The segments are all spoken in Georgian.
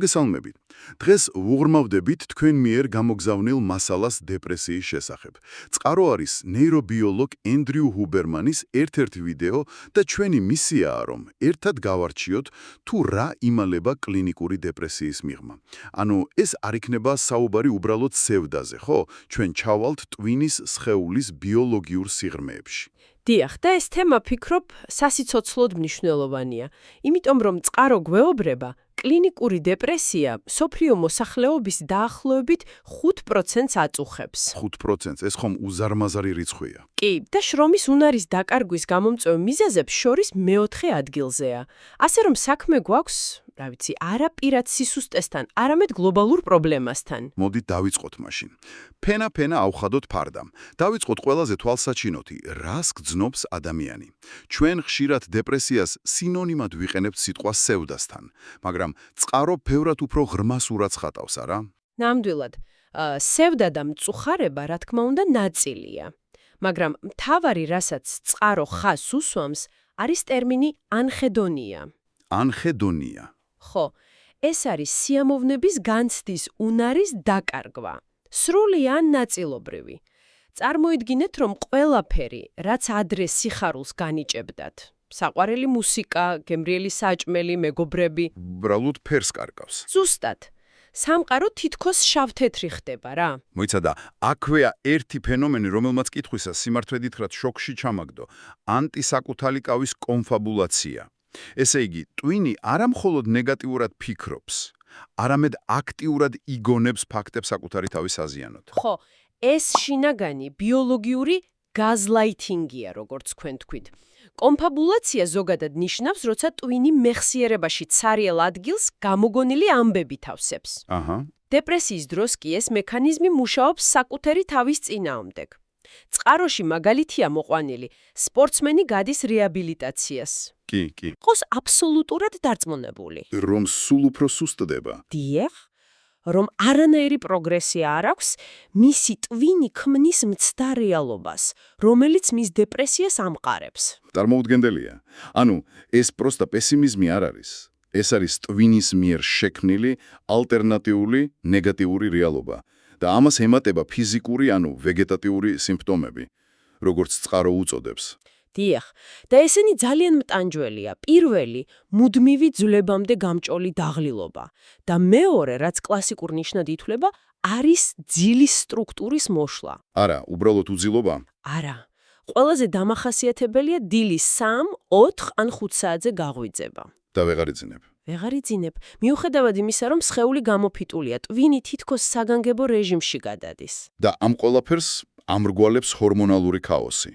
მოგესალმებით. დღეს ვუღრმავდებით თქვენ მიერ გამოგზავნილ მასალას დეპრესიის შესახებ. წყარო არის ნეირობიოლოგ ენდრიუ ჰუბერმანის ერთ-ერთი ვიდეო და ჩვენი მისიაა, რომ ერთად გავარჩიოთ თუ რა იმალება კლინიკური დეპრესიის მიღმა. ანუ ეს არ იქნება საუბარი უბრალოდ სევდაზე, ხო? ჩვენ ჩავალთ ტვინის სხეულის ბიოლოგიურ სიღრმეებში. დიახ, და ეს თემა ფიქრობ სასიცოცხლოდ მნიშვნელოვანია, იმიტომ რომ წყარო გვეობრება, კლინიკური დეპრესია მსოფლიო მოსახლეობის დაახლოებით 5%-ს აწუხებს. 5%, ეს ხომ უზარმაზარი რიცხვია. კი, და შრომის უნარის დაკარგვის გამომწვევ მიზეზებს შორის მეოთხე ადგილზეა. ასე რომ საქმე გვაქვს, არა პირად სისუსტესთან, არამედ გლობალურ პრობლემასთან. მოდით დავიწყოთ მაშინ. ფენა ავხადოთ ფარდამ. დავიწყოთ ყველაზე თვალსაჩინოთი, რას გძნობს ადამიანი. ჩვენ ხშირად დეპრესიას სინონიმად ვიყენებთ სიტყვა სევდასთან, მაგრამ წყარო ბევრად უფრო ღრმა სურათს ხატავს, არა? ნამდვილად, სევდა და მწუხარება, რა თქმა უნდა, ნაწილია. მაგრამ მთავარი, რასაც წყარო ხაზს უსვამს, არის ტერმინი ანჰედონია. ანჰედონია. ხო, ეს არის სიამოვნების განცდის უნარის დაკარგვა. სრული ან ნაწილობრივი. წარმოიდგინეთ, რომ ყველაფერი, რაც ადრე სიხარულს განიჭებდათ, საყვარელი მუსიკა, გემრიელი საჭმელი, მეგობრები, უბრალოდ ფერს კარგავს. ზუსტად. სამყარო თითქოს შავ-თეთრი ხდება რა. მოიცადა, აქვეა ერთი ფენომენი, რომელმაც კითხვისას სიმართლედ ითხრათ შოქში ჩამაგდო, ანტისაკუთალი კავის კონფაბულაცია. ესე იგი, ტვინი არა მხოლოდ ნეგატიურად ფიქრობს, არამედ აქტიურად იგონებს ფაქტებს საკუთარი თავის აზიანოდ. ხო, ეს შინაგანი ბიოლოგიური გაზლაითინგია, როგორც თქვენ თქვით. კონფაბულაცია ზოგადად ნიშნავს, როცა ტვინი მეხსიერებაში ცარიელ ადგილს გამოგონილი ამბები თავსებს. დეპრესიის დროს კი ეს მექანიზმი მუშაობს საკუთარი თავის წინააღმდეგ. წყაროში მაგალითია მოყვანილი, სპორტსმენი გადის რეაბილიტაციას. კი. ყოს აბსოლუტურად დარწმუნებული. რომ სულ უფრო სუსტდება. დიახ, რომ არანაირი პროგრესია არ აქვს, მისი ტვინი ქმნის მცდა რეალობას, რომელიც მის დეპრესიას ამყარებს. წარმოუდგენელია. ანუ, ეს პროსტა პესიმიზმი არ არის. ეს არის ტვინის მიერ შექმნილი ალტერნატიული ნეგატიური რეალობა. და ამას ემატება ფიზიკური, ანუ ვეგეტატიური სიმპტომები, როგორც წყარო უწოდებს. დიახ, და ესენი ძალიან მტანჯველია. პირველი, მუდმივი ძვლებამდე გამჭოლი დაღლილობა. და მეორე, რაც კლასიკურ ნიშნად ითვლება, არის ძილის სტრუქტურის მოშლა. არა, უბრალოდ უძილობა? არა. ყველაზე დამახასიათებელია დილის 3, 4 ან 5 საათზე გაღვიძება. და ვეღარ იძინებ. ვეღარ იძინებ. მიუხედავად იმისა, რომ სხეული გამოფიტულია, ტვინი თითქოს საგანგებო რეჟიმში გადადის. და ამ ყველაფერს ამრგვალებს ჰორმონალური ქაოსი.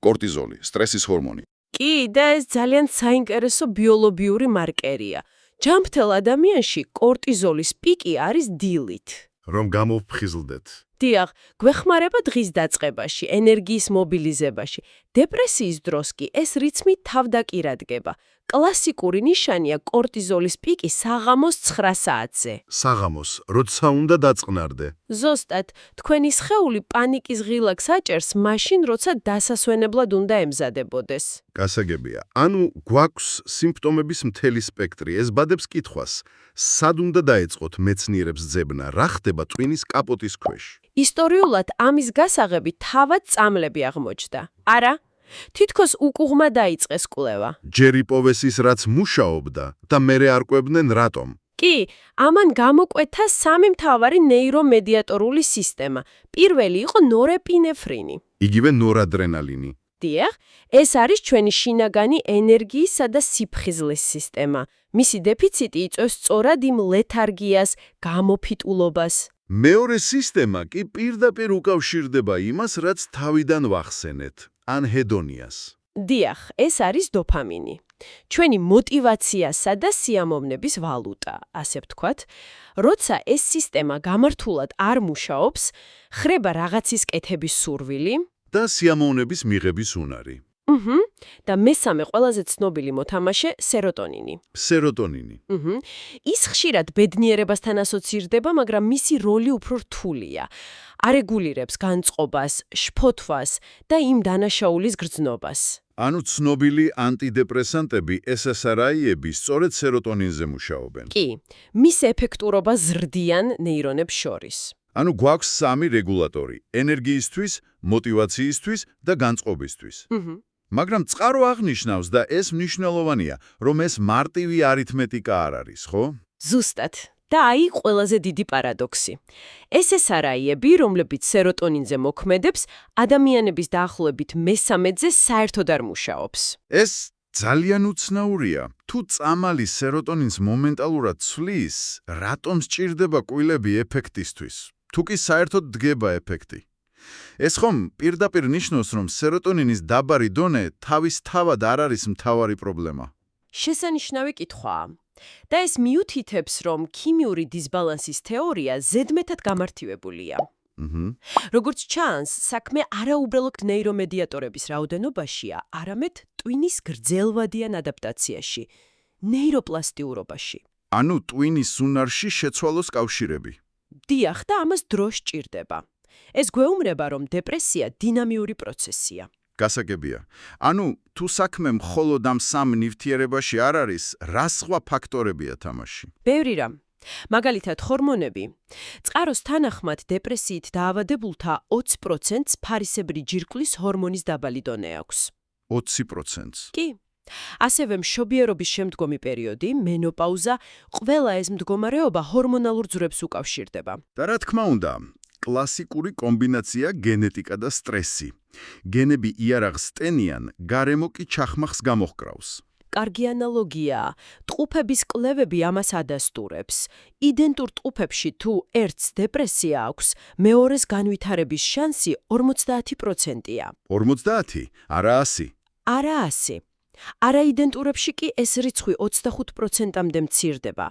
კორტიზოლი, სტრესის ჰორმონი. კი, და ეს ძალიან საინტერესო ბიოლოგიური მარკერია. ჯანმრთელ ადამიანში კორტიზოლის პიკი არის დილით. რომ გამოვფხიზლდეთ. დიახ, გვეხმარება დღის დაწყებაში, ენერგიის მობილიზებაში. დეპრესიის დროს კი ეს რიცმი თავდაკირადგება. კლასიკური ნიშანია კორტიზოლის პიკი საღამოს 9 საათზე. საღამოს, როცა უნდა დაწყნარდე. ზუსტად, თქვენი სხეული პანიკის ღილაკს აჭერს მაშინ, როცა დასასვენებლად უნდა ემზადებოდეს. გასაგებია. ანუ გვაქვს სიმპტომების მთელი სპექტრი. ეს ბადებს კითხვას, სად უნდა დაეწყოთ მეცნიერებს ძებნა, რა ხდება ტვინის კაპოტის ქვეშ? ისტორიულად ამის გასაღები თავად წამლები აღმოჩნდა. არა? თითქოს უკუღმა დაიწყეს კვლევა. ჯერ იპოვეს ის, რაც მუშაობდა და მერე არკვევდნენ რატომ. კი, ამან გამოკვეთა 3 მთავარი ნეირომედიატორული სისტემა. პირველი იყო ნორეპინეფრინი. იგივე ნორადრენალინი. დიახ, ეს არის ჩვენი შინაგანი ენერგიისა და სიფხიზლის სისტემა. მისი დეფიციტი იწვევს სწორად იმ ლეთარგიას, გამოფიტულობას. მეორე სისტემა კი პირდაპირ უკავშირდება იმას, რაც თავიდან ვახსენეთ, ანჰედონიას. დიახ, ეს არის დოფამინი. ჩვენი მოტივაციასა და სიამოვნების ვალუტა, ასე ვთქვათ. როცა ეს სისტემა გამართულად არ მუშაობს, ხრება რაღაცის კეთების სურვილი და სიამოვნების მიღების უნარი. და მესამე ყველაზე ცნობილი მოთამაშე სეროტონინი. სეროტონინი. ის ხშირად ბედნიერებასთან ასოცირდება, მაგრამ მისი როლი უფრო რთულია. არეგულირებს განწყობას, შფოთვას და იმ დანაშაულის გრძნობას. ანუ ცნობილი ანტიდეპრესანტები SSRI-ები სწორედ სეროტონინზე მუშაობენ. კი, მის ეფექტურობა ზრდიან ნეირონებს შორის. ანუ გვაქვს სამი რეგულატორი: ენერგიისთვის, მოტივაციისთვის და განწყობისთვის. მაგრამ წყარო აღნიშნავს და ეს მნიშვნელოვანია, რომ ეს მარტივი არითმეტიკა არ არის, ხო? ზუსტად. და აი ყველაზე დიდი პარადოქსი. SSRI-ები, რომლებიც სეროტონინზე მოქმედებს, ადამიანების დაახლოებით მესამედზე საერთოდ არ მუშაობს. ეს ძალიან უცნაურია. თუ წამალი სეროტონინს მომენტალურად ცვლის, რატომ სჭირდება კვილები ეფექტისთვის? თუ კი საერთოდ დგება ეფექტი. ეს ხომ პირდაპირ ნიშნავს, რომ სეროტონინის დაბარი დონე თავისთავად არ არის მთავარი პრობლემა. შესანიშნავი კითხვაა. და ეს მიუთითებს, რომ ქიმიური დისბალანსის თეორია ზედმეტად გამართივებულია. როგორც ჩანს, საქმე არაუბრალოდ ნეირომედიატორების რაოდენობაშია, არამედ ტვინის გრძელვადიან ადაპტაციაში, ნეიროპლასტიურობაში. ანუ ტვინის უნარში შეცვალოს კავშირები. დიახ, და ამას დრო სჭირდება. ეს გვეუბნება, რომ დეპრესია დინამიური პროცესია. გასაგებია. ანუ თუ საქმე მხოლოდ ამ სამ ნივთიერებაში არ არის, რა სხვა ფაქტორებია თამაში? ბევრი რამ. მაგალითად, ჰორმონები. წყაროს თანახმად დეპრესიით დაავადებულთა 20%-ს ფარისებრი ჯირკვლის ჰორმონის დაბალი დონე აქვს. 20%-ს. კი. ასევე მშობიარობის შემდგომი პერიოდი, მენოპაუზა, ყველა ეს მდგომარეობა ჰორმონალურ ძვრებს უკავშირდება. და რა თქმა უნდა, კლასიკური კომბინაცია გენეტიკა და სტრესი. გენები იარაღს ტენიან, გარემო კი ჩახმახს გამოჰკრავს. კარგი ანალოგია. ტყუპების კვლევები ამას ადასტურებს. იდენტურ ტყუპებში თუ ერთს დეპრესია აქვს, მეორეს განვითარების შანსი 50%-ია. 50? არა 100. არა 100. არაიდენტურებში კი ეს რიცხვი 25%-მდე მცირდება.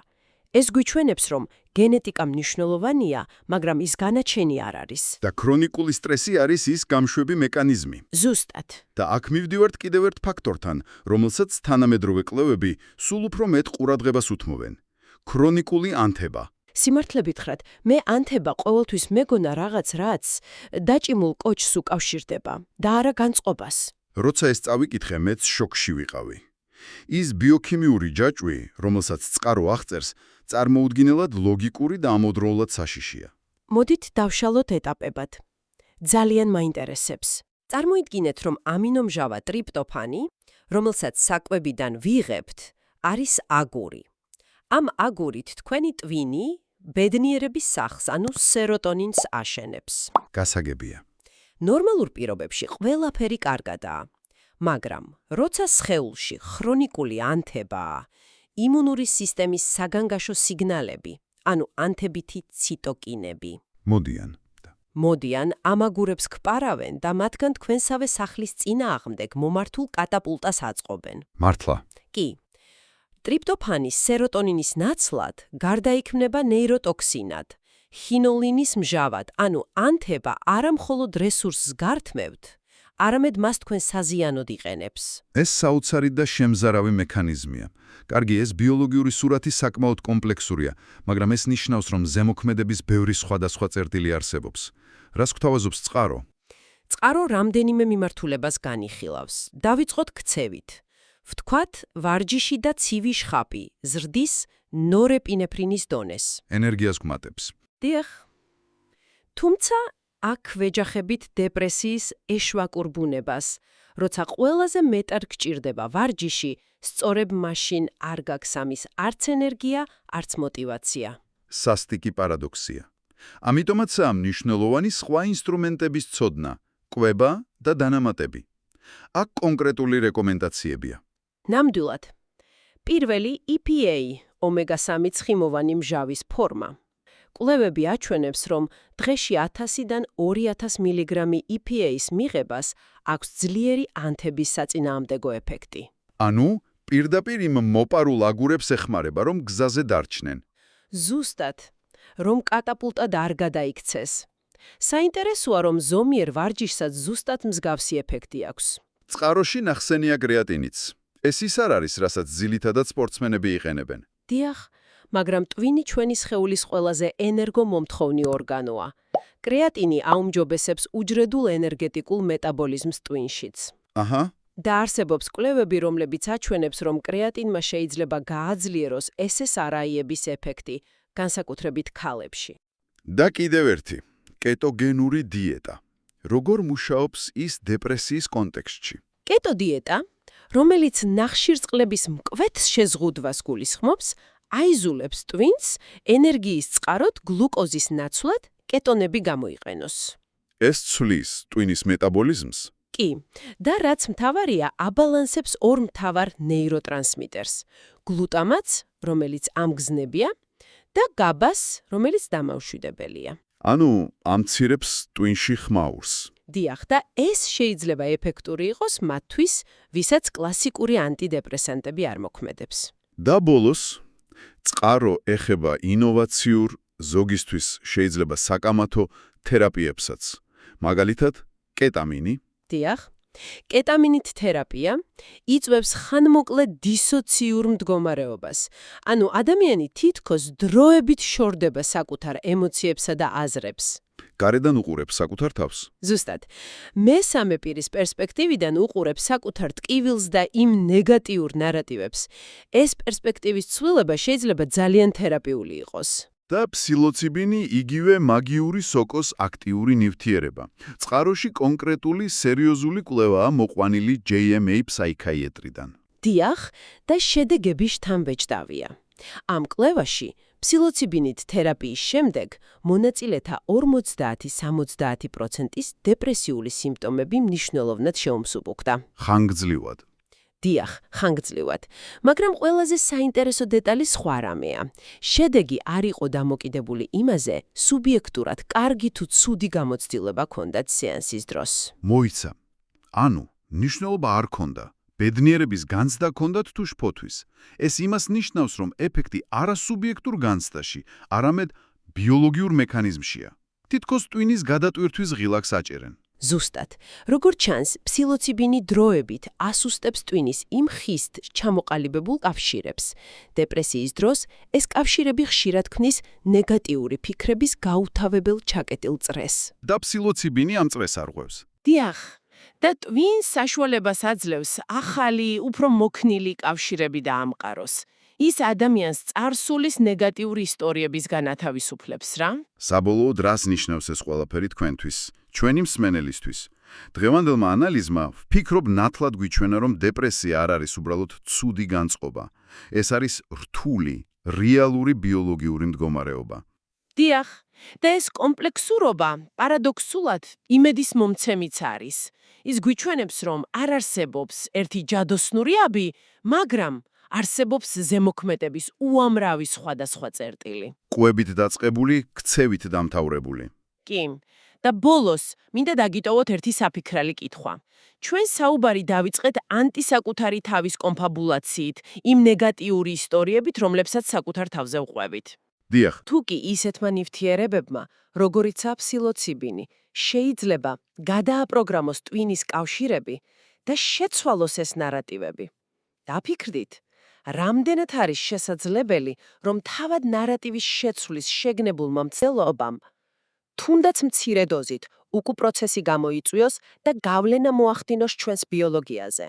ეს გვიჩვენებს, რომ გენეტიკა მნიშვნელოვანია, მაგრამ ის განაჩენი არ არის. და ქრონიკული სტრესი არის ის გამშვები მექანიზმი. ზუსტად. და აქ მივდივართ კიდევ ერთ ფაქტორთან, რომელსაც თანამედროვე კვლევები სულ უფრო მეტ ყურადღებას უთმობენ. ქრონიკული ანთება. სიმართლე გითხრათ, მე ანთება ყოველთვის მეგონა რაღაც რაც დაჭიმულ კოჭს უკავშირდება და არა განწყობას. როცა ეს წავიკითხე, მეც შოკში ვიყავი. ის ბიოქიმიური ჯაჭვი, რომელსაც წყარო აღწერს, წარმოუდგენელად ლოგიკური და ამოდროულად საშიშია. მოდით დავშალოთ ეტაპებად. ძალიან მაინტერესებს. წარმოიდგინეთ, რომ ამინომჟავა ტრიპტოფანი, რომელსაც საკვებიდან ვიღებთ, არის აგური. ამ აგურით თქვენი ტვინი ბედნიერების სახს, ანუ სეროტონინს აშენებს. გასაგებია. ნორმალურ პირობებში ყველაფერი კარგადაა. მაგრამ, როცა სხეულში ქრონიკული ანთებაა, იმუნური სისტემის საგანგაშო სიგნალები, ანუ ანთებითი ციტოკინები, მოდიან, ამ აგურებს გპარავენ და მათგან თქვენსავე სახლის წინააღმდეგ მომართულ კატაპულტას აწყობენ. მართლა. კი. ტრიპტოფანის სეროტონინის ნაცვლად გარდაიქმნება ნეიროტოქსინად, ხინოლინის მჟავად, ანუ ანთება არა მხოლოდ რესურსს გართმევთ, არამედ მას თქვენ საზიანოდ იყენებს. ეს საოცარი და შემზარავი მექანიზმია. კარგი, ეს ბიოლოგიური სურათი საკმაოდ კომპლექსურია, მაგრამ ეს ნიშნავს, რომ ზემოქმედების ბევრი სხვადასხვა წერტილი არსებობს. რას გვთავაზობს წყარო? წყარო რამდენიმე მიმართულებას განიხილავს. დავიწყოთ ქცევით. ვთქვათ, ვარჯიში და ცივი შხაპი ზრდის ნორეპინეფრინის დონეს. ენერგიას გვმატებს. დიახ. თუმცა აქ ვეჯახებით დეპრესიის ეშვაკურ ბუნებას, როცა ყველაზე მეტად გჭირდება ვარჯიში, სწორედ მაშინ არ გაქვს ამის არც ენერგია, არც მოტივაცია. სასტიკი პარადოქსია. ამიტომაცაა მნიშვნელოვანი სხვა ინსტრუმენტების ცოდნა, კვება და დანამატები. აქ კონკრეტული რეკომენდაციებია. ნამდვილად. პირველი EPA, ომეგა-3 ცხიმოვანი მჟავის ფორმა. კვლევები აჩვენებს, რომ დღეში 1000-დან 2000 მილიგრამი EPA-ის მიღებას აქვს ძლიერი ანთების საწინააღმდეგო ეფექტი. ანუ პირდაპირ იმ მოპარულ აგურებს ეხმარება, რომ გზაზე დარჩნენ. ზუსტად, რომ კატაპულტად არ გადაიქცეს. საინტერესოა, რომ ზომიერ ვარჯიშსაც ზუსტად მსგავსი ეფექტი აქვს. წყაროში ნახსენია კრეატინიც. ეს ის არ არის, რასაც ძილითადად სპორტსმენები იყენებენ. დიახ, მაგრამ ტვინი ჩვენი სხეულის ყველაზე ენერგომომთხოვნი ორგანოა. კრეატინი აუმჯობესებს უჯრედულ ენერგეტიკულ მეტაბოლიზმს ტვინშიც. აჰა, და არსებობს კვლევები, რომლებიც აჩვენებს, რომ კრეატინმა შეიძლება გააძლიეროს SSRI-ების ეფექტი, განსაკუთრებით ქალებში. და კიდევ ერთი, კეტოგენური დიეტა. როგორ მუშაობს ის დეპრესიის კონტექსტში? კეტო დიეტა, რომელიც ნახშირწყლების მკვეთრ შეზღუდვას გულისხმობს, აიზულებს ტვინს ენერგიის წყაროდ გლუკოზის ნაცვლად კეტონები გამოიყენოს. ეს ცვლის ტვინის მეტაბოლიზმს? კი, და რაც მთავარია, აბალანსებს ორ მთავარ ნეიროტრანსმიტერს: გლუტამატს, რომელიც ამგზნებია, და გაბას, რომელიც დამამშვიდებელია. ანუ ამცირებს ტვინში ხმაურს. დიახ, და ეს შეიძლება ეფექტური იყოს მათთვის, ვისაც კლასიკური ანტიდეპრესანტები არ მოქმედებს. და ბოლოს, წყარო ეხება ინოვაციურ, ზოგისთვის შეიძლება საკამათო თერაპიებსაც. მაგალითად, კეტამინი. დიახ, კეტამინით თერაპია იწვევს ხანმოკლე დისოციურ მდგომარეობას. ანუ ადამიანი თითქოს დროებით შორდება საკუთარ ემოციებსა და აზრებს. გარედან უყურებს საკუთარ თავს. ზუსტად, მესამე პირის პერსპექტივიდან უყურებს საკუთარ ტკივილს და იმ ნეგატიურ ნარატივებს. ეს პერსპექტივის ცვლილება შეიძლება ძალიან თერაპიული იყოს. და ფსილოციბინი იგივე მაგიური სოკოს აქტიური ნივთიერება. წყაროში კონკრეტული სერიოზული კვლევაა მოყვანილი JMA ფსიქიატრიდან. დიახ, და შედეგები შთამბეჭდავია. ამ კვლევაში ფსილოციბინით თერაპიის შემდეგ მონაწილეთა 50-70%-ის დეპრესიული სიმპტომები მნიშვნელოვნად შეუმსუბუქდა. ხანგრძლივად. დიახ, ხანგრძლივად. მაგრამ ყველაზე საინტერესო დეტალი სხვა რამეა. შედეგი არ იყო დამოკიდებული იმაზე, სუბიექტურად კარგი თუ ცუდი გამოცდილება ჰქონდათ სეანსის დროს. მოიცა. ანუ, მნიშვნელობა არ ჰქონდა. ბედნიერების განცდა ჰქონდათ თუ შფოთვის. ეს იმას ნიშნავს, რომ ეფექტი არა სუბიექტურ განცდაში, არამედ ბიოლოგიურ მექანიზმშია. თითქოს ტვინის გადატვირთვის ღილაკს აჭერენ. ზუსტად, როგორც ჩანს, ფსილოციბინი დროებით ასუსტებს ტვინის იმ ხისთ ჩამოყალიბებულ კავშირებს. დეპრესიის დროს ეს კავშირები ხშირად ქმნის ნეგატიური ფიქრების გაუთავებელ ჩაკეტილ წრეს. და ფსილოციბინი ამ წრეს არღვევს. დიახ, და ტვინს საშუალებას აძლევს ახალი, უფრო მოქნილი კავშირები დაამყაროს. ის ადამიანს წარსულის ნეგატიური ისტორიებისგან ათავისუფლებს რა? საბოლოოდ რას ნიშნავს ეს ყველაფერი თქვენთვის, ჩვენი მსმენელისთვის? დღევანდელმა ანალიზმა ვფიქრობ ნათლად გვიჩვენა, რომ დეპრესია არ არის უბრალოდ ცუდი განწყობა. ეს არის რთული, რეალური ბიოლოგიური მდგომარეობა. დიახ, და ეს კომპლექსურობა პარადოქსულად იმედის მომცემიც არის. ის გვიჩვენებს, რომ არ არსებობს ერთი ჯადოსნური აბი, მაგრამ არსებობს ზემოქმედების უამრავი სხვადასხვა წერტილი. კვებით დაწყებული, ქცევით დამთავრებული. კი, და ბოლოს მინდა დაგიტოვოთ ერთი საფიქრალი კითხვა. ჩვენ საუბარი დავიწყეთ ანტისაკუთარი თავის კონფაბულაციით, იმ ნეგატიური ისტორიებით, რომლებსაც საკუთარ თავზე ვყვებით. დიახ, თუ კი ისეთმა ნივთიერებებმა, როგორიცაა ფსილოციბინი, შეიძლება გადააპროგრამოს ტვინის კავშირები და შეცვალოს ეს ნარატივები. დაფიქრდით, რამდენად არის შესაძლებელი, რომ თავად ნარატივის შეცვლის შეგნებულმა მცდელობამ თუნდაც მცირე დოზით უკუპროცესი გამოიწვიოს და გავლენა მოახდინოს ჩვენს ბიოლოგიაზე.